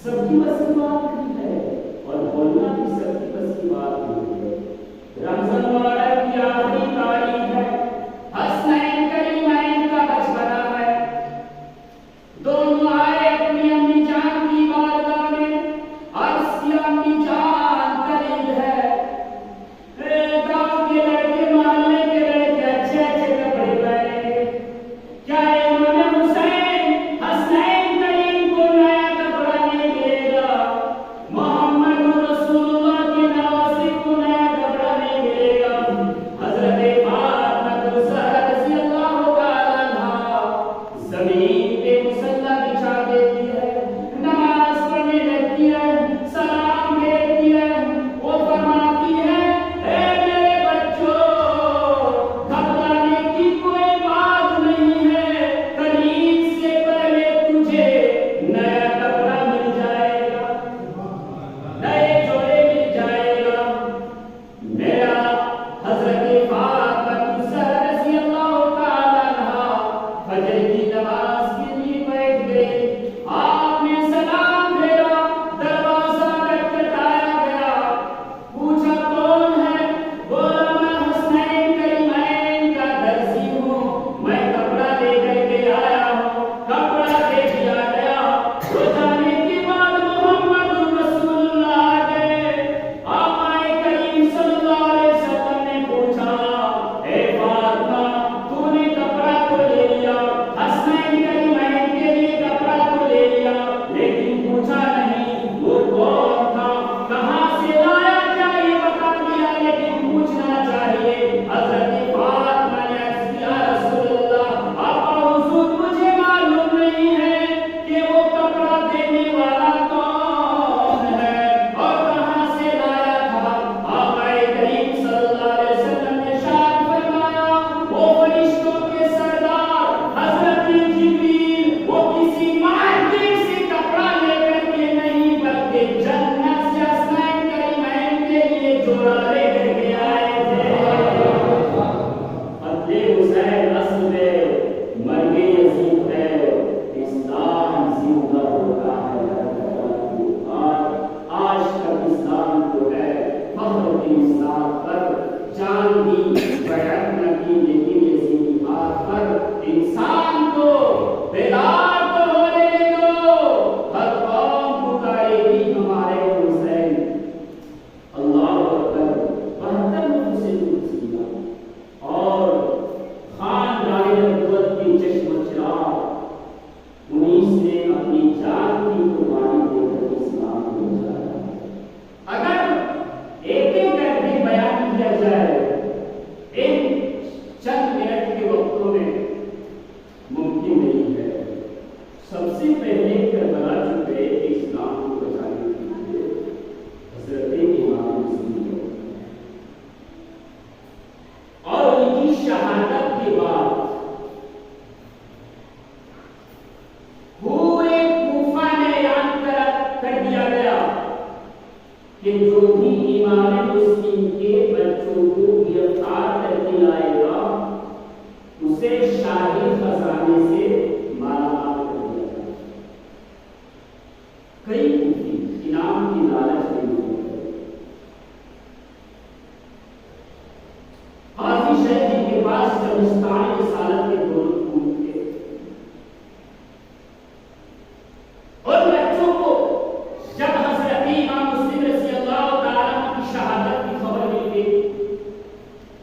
सबकी बस की बात नहीं है और बोलना भी सबकी बस की बात नहीं है। रमजान मुबारक की आखिरी तारीख है, हसनैन करीमैन का बचपना है। दोनों आए अपनी अम्मी जान की बारगाह में, अर्ज़ किया अम्मी जान करीब है। गाँव के लड़के मोहल्ले के लड़के अच्छे अच्छे कपड़े पहनेंगे, क्या इमाम हुसैन हसनैन करीम को नया कपड़ा नहीं मिलेगा? मोहम्मद रसूलुल्लाह की नवासी को नया कपड़ा नहीं मिलेगा? हज़रत इमाम मुस्लिम के बच्चों को गिरफ्तार करके लाएगा, उसे शाही खजाने से मालामाल कर दिया जाए। कई कूफी इनाम की लालच में काजी शैख जी के पास जब मुस्तान रिसालत के दोनों खून थे और बच्चों को जब हजरत इमाम मुस्लिम रज़ियल्लाहु ताला की शहादत की खबर मिली,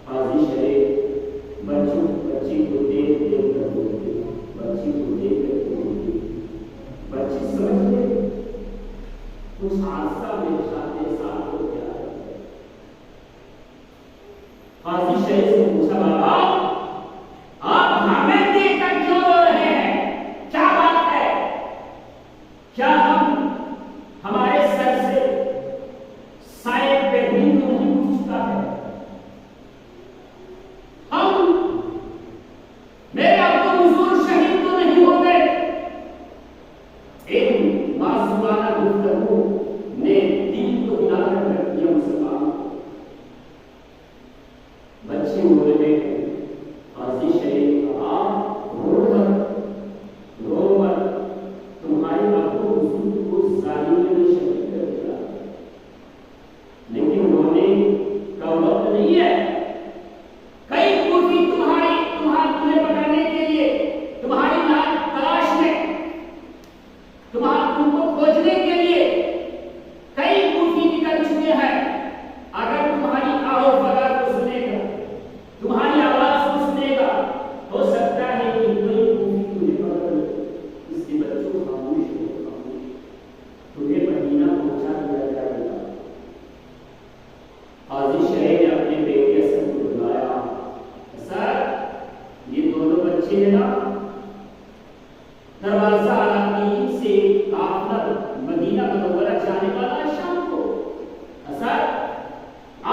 काजी शैख बच्ची को देख कर बोलते, बच्ची को देख कर बोलते, बच्ची समझ गई कुछ हादसा मेरे साथ हो गया है। काजी शैख से पूछा, बाबा आप हमें देखकर क्यों रो रहे हैं, क्या बात है? क्या हमारे सर से साए पे नींद तो नहीं उठ चुका है? मेरे अब्बू हुजूर शहीद तो नहीं हो गए? एक मासूमाना गुफ्तगू ने दिल को हिलाकर रख दिया मुसलमान। बच्चे बोले, काजी शैख आप रो मत, तुम्हारे अब्बू हुजूर को जालिम ने शहीद कर दिया, लेकिन रोने का वक्त नहीं है। कई कूफी तुम्हें पकड़ने के लिए, तुम्हारी तलाश में, तुमको खोजने के लिए कई कूफी निकल चुके हैं। अगर तुम्हारी आओ फगा को सुनेगा, तुम्हारी आवाज को सुनेगा, हो सकता है कि कोई कूफी तुम्हें पकड़ ले। इसके बच्चों खामोश हो, तुम्हें मदीना पहुंचा दिया जाएगा। काजी शैख ने अपने बेटे असद को बुलाया, सर ये दोनों बच्चे हैं ना, दरवाजा अलादीन से काफिला मदीना मुनव्वरा जाने वाला शाम को,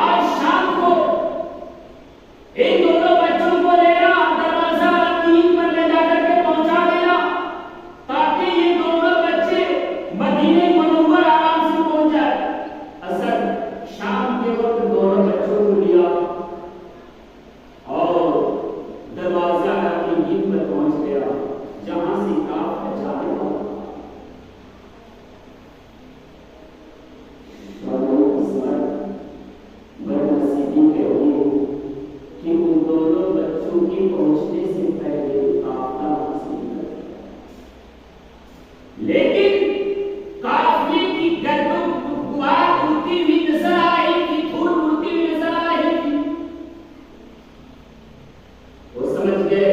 आज शाम को इन दोनों बच्चों को लेना, दरवाजा अलादीन पर ले जाकर के पहुंचा देना, ताकि ये दोनों बच्चे मदीने मुनव्वरा आराम से पहुंच जाए। असद शाम के वक्त दोनों बच्चों को लिया और दरवाजा अलादीन पर पहुंच गया, जहां से काफिला जाने वाला। बदनसीबी कही कि उन दोनों बच्चों के पहुंचने से पहले काफिला हासिल कर गया, लेकिन काफिले की गुबार उड़ती हुई नजर आ रही थी, धूल उड़ती हुई नजर आ रही थी। वो समझ गए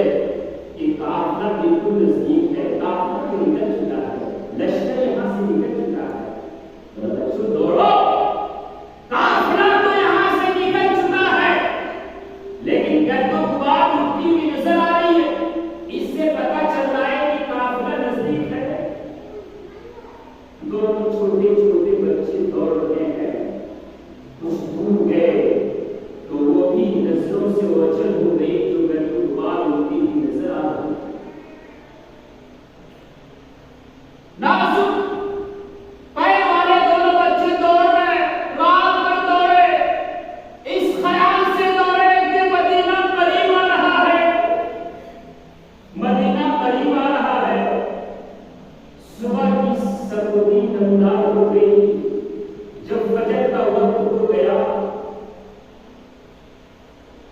कि काफिला बिल्कुल नजदीक है, काफिला तो निकल चुका है, लश्कर यहां से निकल चुका है। तो बच्चों दौड़ो, काफिला तो यहां से निकल चुका है, लेकिन गर्दो गुबार उड़ती हुई नजर आ रही है, इससे पता चल रहा है कि काफिला नजदीक है। दोनों छोटे छोटे बच्चे दौड़ रहे हैं, कुछ दूर गए तो वो भी नजरों से ओझल हो गई, जो गर्दो गुबार उड़ती हुई नजर आ रही। नाजुक पैर वाले दोनों बच्चे दौड़ रहे, रात भर दौड़े, इस ख्याल से दौड़े कि मदीना करीब आ रहा है, मदीना करीब आ रहा है। सुबह की सर्दी नमदार हो गई, जब फजर का वक्त हो गया,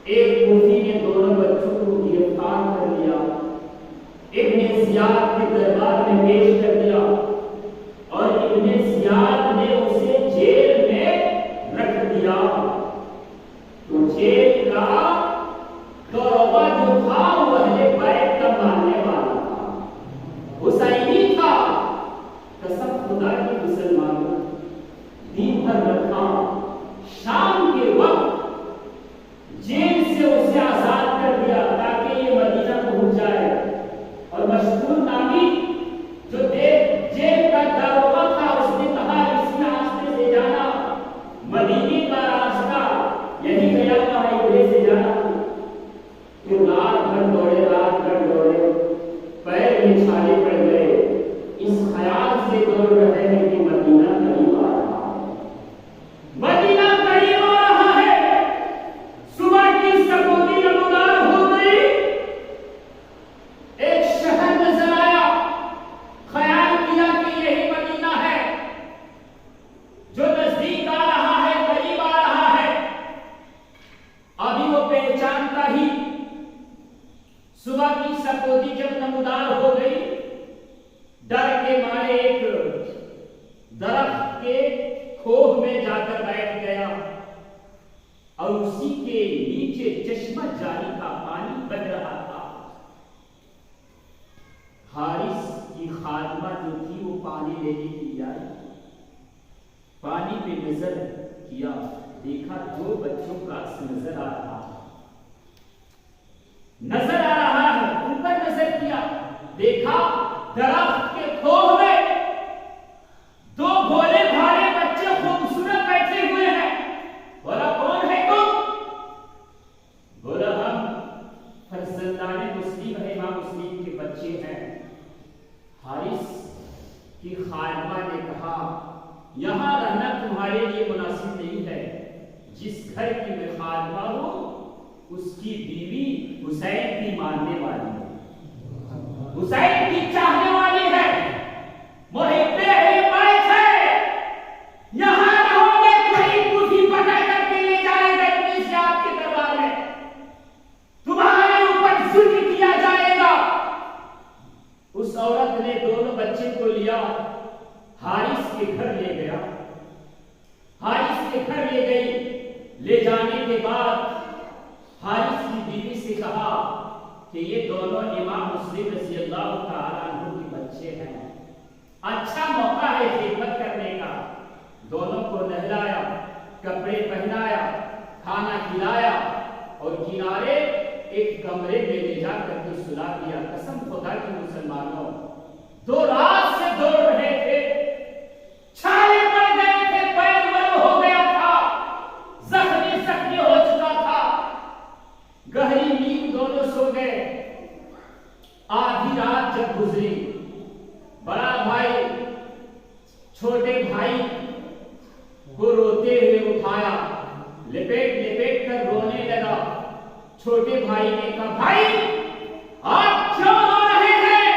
एक कूफी ने दोनों बच्चों को गिरफ्तार कर लिया, इब्ने जियाद के दरबार में पेश कर दिया और इब्ने जियाद ने उसे जेल में रख दिया। तो जेल का दरोगा जो था वो अहले बैत का मानने वाला था, हुसैनी था। कसम खुदा की मुसलमानों, दिन भर रखा, शाम के वक्त जेल से उसे आजाद कर दिया ताकि ये मदीना पहुंच जाए। और मशहूर नामी जो जेल का दरोगा था, उसने कहा इसी रास्ते से जाना, मदीने का रास्ता यही गया हुआ है, इधर से जाना। फिर रात भर दौड़े, पैर में छाले पड़ गए, इस ख्याल से दौड़ रहे हैं कि मदीना करीब आ रहा है, जाकर बैठ गया और उसी के नीचे चश्मा जारी का पानी बह रहा था। हारिस की खादिमा जो थी वो पानी लेने के लिए आई। पानी पे नजर किया, देखा 2 बच्चों का अक्स नजर आ रहा है, ऊपर नजर किया, देखा दरख्त के खोह में 2 भोले भाले बच्चे खूबसूरत बैठे हुए हैं। बोला कौन है तुम? बोला हम फरजंदाने मुस्लिम है, इमाम मुस्लिम के बच्चे हैं। हारिस की खादिमा ने कहा यहां रहना तुम्हारे लिए मुनासिब नहीं है। जिस घर की मैं खादिमा हूं उसकी बीवी हुसैन की मानने वाली है, हुसैन की चाहने वाली है, मुहिब्बे अहले बैत है। यहां रहोगे कहीं कुर्सी पकड़ करके ले जाएगा इब्लीस आपके दरबार में, तुम्हारे ऊपर जुल्म किया जाएगा। उस औरत ने दोनों बच्चे को लिया, हारिस के घर ले गया। हारिस के घर ले गई। ले जाने के बाद हारिस की बीवी से कहा कि ये दोनों इमाम मुस्लिम रज़ियल्लाहु ताला अन्हु के बच्चे हैं, अच्छा मौका है खिदमत करने का। दोनों को नहलाया, कपड़े पहनाया, खाना खिलाया और किनारे एक कमरे में ले जाकर के सुला दिया। कसम खुदा की मुसलमानों, 2 रात से दौड़ रहे थे, छाले पड़ गए थे, पैर बंद हो गया था, जख्मी हो चुका था। गहरी नींद दोनों सो गए। आधी रात जब गुजरी, बड़ा भाई छोटे भाई को रोते हुए उठाया, लिपेट लिपेट कर रोने लगा। छोटे भाई ने कहा भाई आप क्यों रो रहे हैं?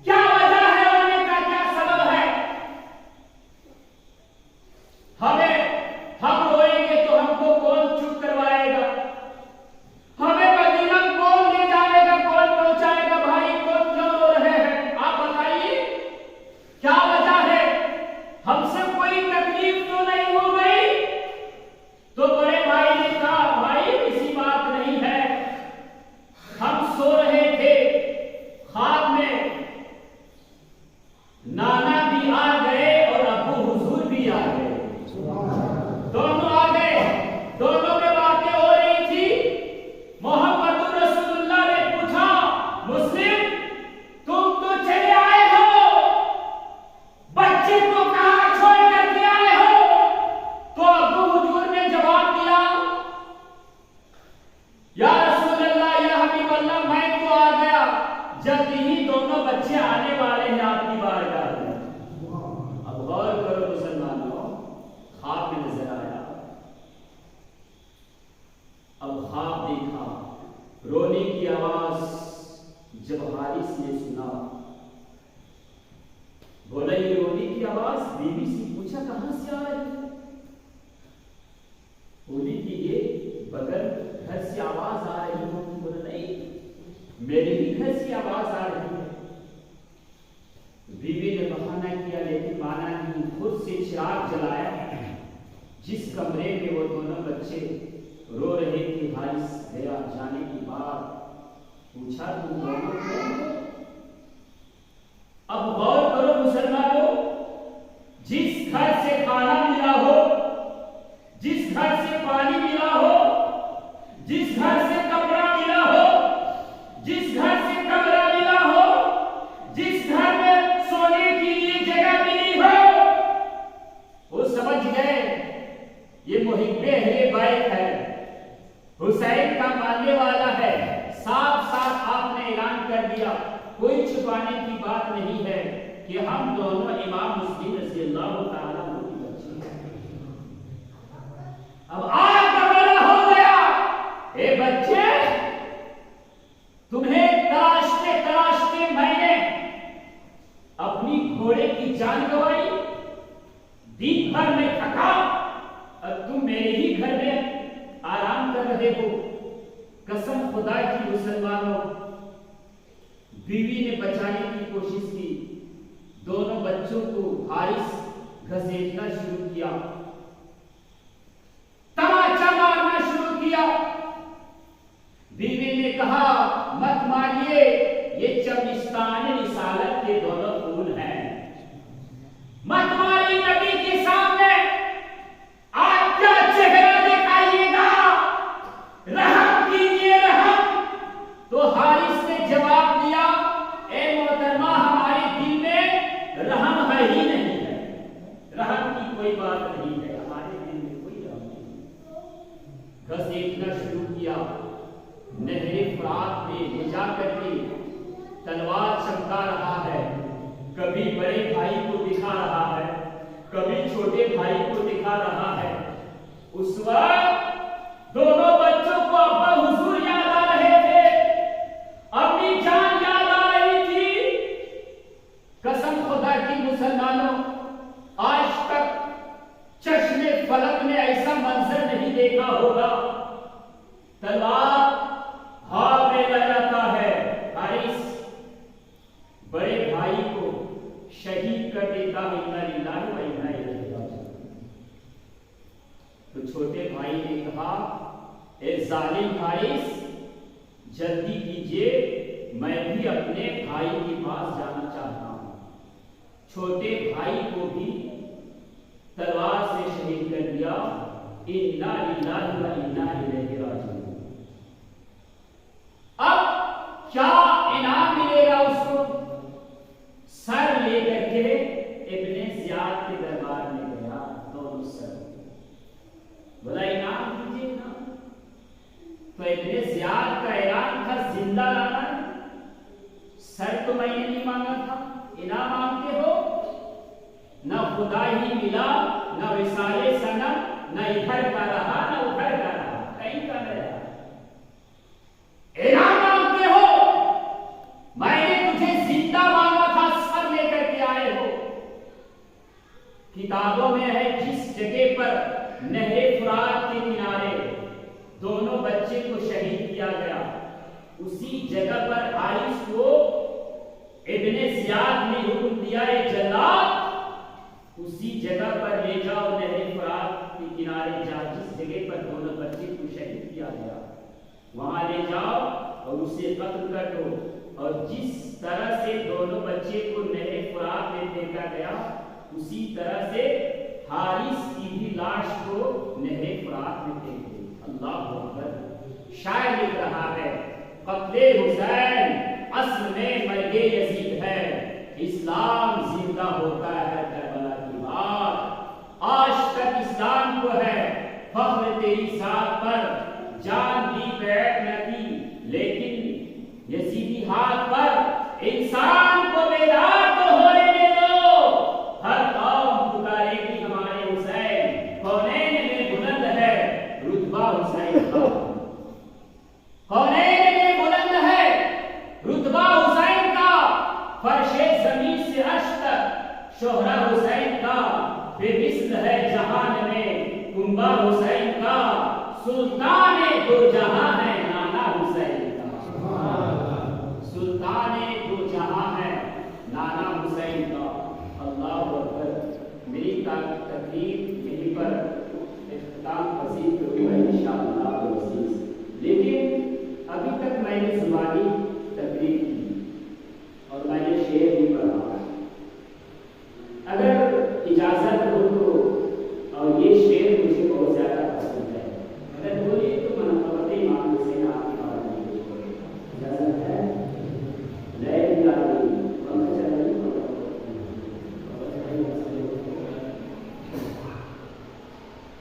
क्या वजह है रोने का, क्या सबब है? हम रोएंगे तो हमको कौन चुप करवाएगा? हमें मदीना कौन ले जाएगा, कौन पहुंचाएगा? भाई कौन क्यों रो रहे हैं? आप बताइए क्या वजह है? हमसे कोई तकलीफ तो नहीं हो गई? तो बड़े भाई ने कहा भाई किसी बात नहीं है, हम सो रहे थे, ख्वाब में नाना भी आ गए और अबू हुजूर भी आ गए। दोनों आ गए, दोनों में बातें हो रही थी। मोहम्मद रसूलुल्लाह ने पूछा मुस्लिम तुम तो चले आए हो, बच्चे को कहां छोड़ करके आए हो? तो अबू हुजूर ने जवाब दिया या रसूलल्लाह या हबीबल्लाह मैं तो आ गया, जल्द ही दोनों बच्चे आने वाले हैं आपकी बारगाह में। अब गौर करो मुसलमानों, ख्वाब में नजर आया। अब ख्वाब देखा, रोने की आवाज जब हारिस ने सुना, बोला ये रोने की आवाज। बीवी से पूछा कहां से आ रही है? बोली कि ये बगल घर से आवाज आ रही है। बोला नहीं मेरे ही घर से आवाज आ रही है। बीवी ने बहाना किया लेकिन माना नहीं, खुद से चिराग जलाया। जिस कमरे में वो दोनों बच्चे रो रहे थे, हारिस गया। जाने के बाद पूछा तुम दोनों कौन हो? अब गौर करो मुसलमानों, जिस घर से खाना मिला हो, जिस घर से पानी मिला हो, जिस घर से कपड़ा मिला हो, जिस घर से कमरा मिला हो, जिस घर में सोने के लिए जगह मिली हो, वो समझ गए ये मुहिब्बे अहले बैत है, हुसैन का मानने वाला है। साफ साफ आपने ऐलान कर दिया, कोई छुपाने की बात नहीं है कि हम दोनों इमाम मुस्लिम रज़ियल्लाहु ताला अन्हु की बच्ची हैं। अब आग बगड़ा हो गया। ए बच्चे, तुम्हें तलाशते मैंने अपनी घोड़े की जान गंवाई, दिन भर में थका और तुम मेरे ही घर में आराम कर रहे हो। कसम खुदा की मुसलमानों, बीवी ने बचाने की कोशिश की। दोनों बच्चों को हारिस घसीटना शुरू किया। घसीटना शुरू किया। नहरे फुरात में ले जा करके तलवार चमका रहा है, कभी बड़े भाई को दिखा रहा है, कभी छोटे भाई को दिखा रहा है। उस वक्त दोनों बच्चों को अब्बा हुजूर याद आ रहे थे, अपनी जान याद आ रही थी। कसम खुदा की मुसलमानों, आज तक चश्मे फलक में ऐसा मंजर नहीं देखा होगा। तलवार हाथ में लग जाता है, हारिस बड़े भाई को शहीद कर देता है। इन्ना लिल्लाहि व इन्ना इलैहि राजिऊन। तो छोटे भाई ने कहा, ए जालिम हारिस, जल्दी कीजिए, मैं भी अपने भाई के पास जाना चाहता हूं। छोटे भाई को भी तलवार से शहीद कर दिया। इन्ना लिल्लाहि व इन्ना इलैहि राजिऊन। अब क्या इनाम मिलेगा उसको? सर लेकर के इब्ने ज़ियाद के दरबार में गया। दोनों सर बोला, इनाम दीजिए ना। तो इब्ने ज़ियाद का ऐलान था, जिंदा लाना है। सर तो मैंने नहीं मांगा था, इनाम मांगते हो? न खुदा ही मिला, न विसाले सनम, न इधर का रहा न उधर का रहा, कहीं का नहीं रहा। इनाम मांगते हो? मैंने तुझे जिंदा मांगा था, सर लेकर के आए हो। किताबों में है, जिस जगह पर नहरे फुरात के किनारे दोनों बच्चे को शहीद किया गया, उसी जगह पर हारिस को इब्ने ज़ियाद ने हुक्म दिया, जल्लाद उसी जगह पर ले जाओ, नहरे फुरात के किनारे जा, जिस जगह पर दोनों बच्चे को शहीद किया गया, वहां ले जाओ और उसे कत्ल कर दो। और जिस तरह से दोनों बच्चे को नहरे फुरात में फेंका गया, उसी तरह से हारिस की भी लाश को नहरे फुरात में फेंक दी। अल्लाह अकबर। शायर लिख रहा है, कत्ले हुसैन असल में मर्गे यजीद है, इस्लाम जिंदा होता है करबला की बात। आज तक इस्लाम को है फख्र तेरी साथ पर, जान दी बैठ न की, लेकिन यजीदी हाथ पर इंसान को बेदार तो होने दे दो। हर कौम पुकारेगी हमारे हुसैन, कौनैन में बुलंद है रुतबा हुसैन का। कौनैन में बुलंद है रुतबा हुसैन का, फर्शे जमीन से अर्श तक शोहरा हुसैन का, बेमिसल है जहान में कुंबा हुसैन का, सुल्तान दो जहां है नाना हुसैन का। सुल्तान दो जहां है नाना हुसैन का। अल्लाह अकबर। मेरी तकरीर यहीं पर इख्तिताम पसीर करूंगा इंशाअल्लाह अज़ीज़। लेकिन अभी तक मैंने ज़ुबानी तकरीर की और मैंने शेर भी पढ़ा। अगर इजाज़त हो तो, और ये शेर मुझे बहुत ज़्यादा पसंद है, अगर बोलिए तो मनफ़अत इमाम हुसैन आपकी बात नहीं छोड़ेगा। इजाज़त है? नहीं यार,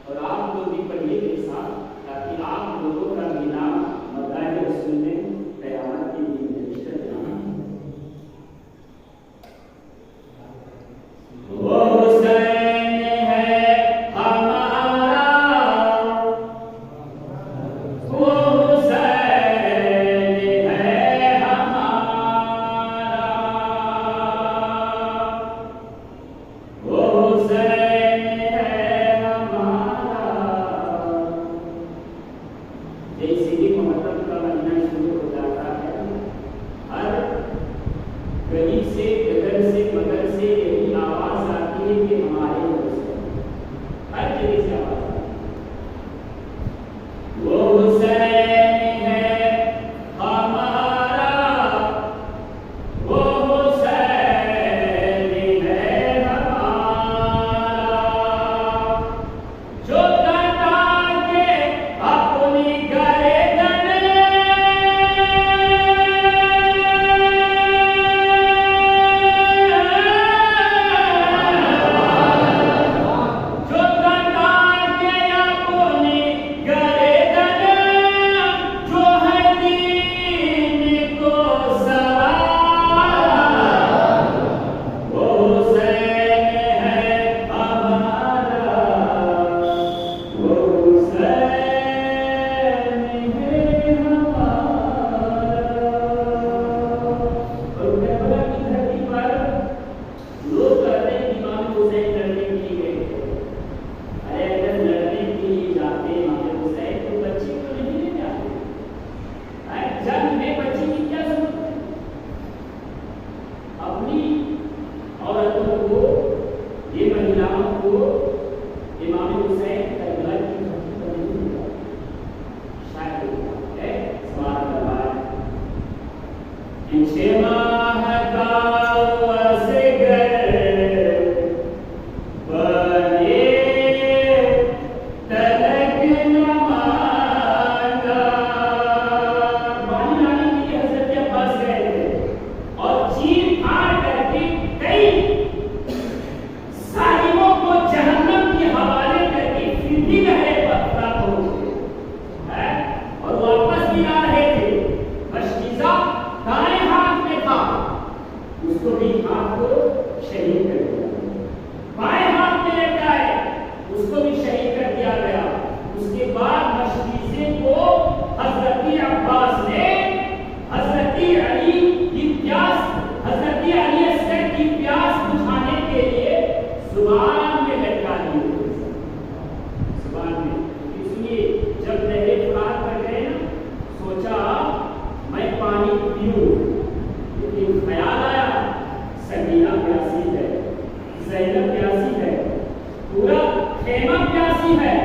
और आप लोग भी पढ़िए मेरे साथ, ताकि आप लोगों का भी नाम मदाहिर रसूल में क़यामत के दिन रजिस्टर कराना। वो हुसैन है हमारा मोहम्मद को इमाम हुसैन करबला की धरती पर नहीं मिला, शायद है सवाल करवाया इन 6 माह का असगर बने तलक न मांगा। पानी लाने के लिए हजरत अब्बास गए थे और चीर फाड़ करके कई साहिबों को जहन्नम के हवाले करके फिर भी गहरे पत्थर पहुंचे है और वापस भी आ रहे थे। मशकीज़ा दाएं हाथ में था, उसको भी हाथ को शहीद कर दिया। बाएं हाथ में लेकर आए, उसको भी शहीद कर दिया गया। उसके बाद मशकीज़े को हजरत अब्बास ने हजरत अली की प्यास, हजरत अली असगर की प्यास बुझाने के लिए जुबान में लटका दिए, जुबान में। इसलिए जब नहरे फुरात पर गए ना, सोचा मैं पानी पीऊं, लेकिन ख्याल आया सकीना प्यासी है, ज़ैनब प्यासी है, पूरा खेमा प्यासी है।